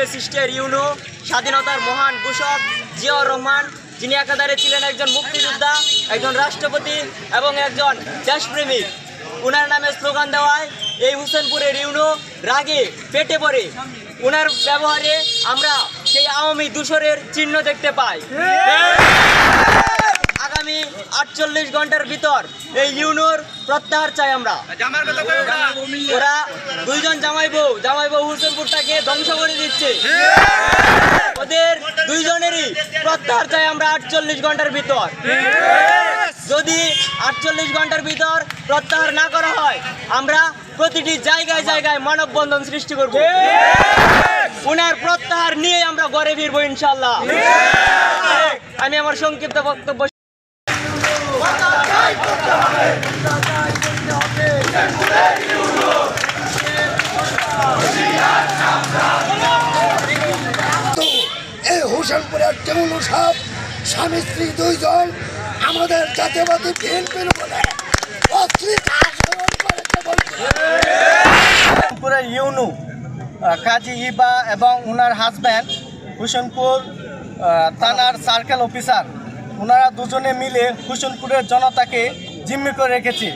ফেসিস্টের YONO, স্বাধীনতার মহান ঘোষক জিয়াউর রহমান, যিনি একাধারে ছিলেন একজন মুক্তিযোদ্ধা, একজন রাষ্ট্রপতি এবং একজন দেশপ্রেমিক। উনার নামে স্লোগান দেওয়ায় এই হোসেনপুরের ইউনো রাগে পেটে পড়ে। উনার ব্যবহারে আমরা সেই আওয়ামী দূষরের চিহ্ন দেখতে পাই। আগামী 48 ঘন্টার ভিতর এই ইউনোর প্রত্যাহার চাই আমরা। ওরা দুইজন জামাই বউ হোসেনপুরটাকে ধ্বংস করে দিচ্ছে। ওদের দুইজনেরই প্রত্যাহার চাই আমরা 48 ঘন্টার ভিতর। যদি 48 ঘন্টার ভিতর প্রত্যাহার না করা হয়, আমরা প্রতিটি জায়গায় জায়গায় মানববন্ধন সৃষ্টি করব। উনার প্রত্যাহার নিয়ে আমরা ঘরে ফিরবো ইনশাল্লাহ। আমি আমার সংক্ষিপ্ত বক্তব্য এই হোসেনপুরের টেমুল সাহেব স্বামী স্ত্রী দুইজন আমাদের জাতীয়বাদী বিএনপির বলে হোসেনপুরের ইউনু কাজী ইবা এবং ওনার হাজব্যান্ড হোসেনপুর থানার সার্কেল অফিসার, ওনারা দুজনে মিলে হোসেনপুরের জনতাকে জিম্মি করে রেখেছে।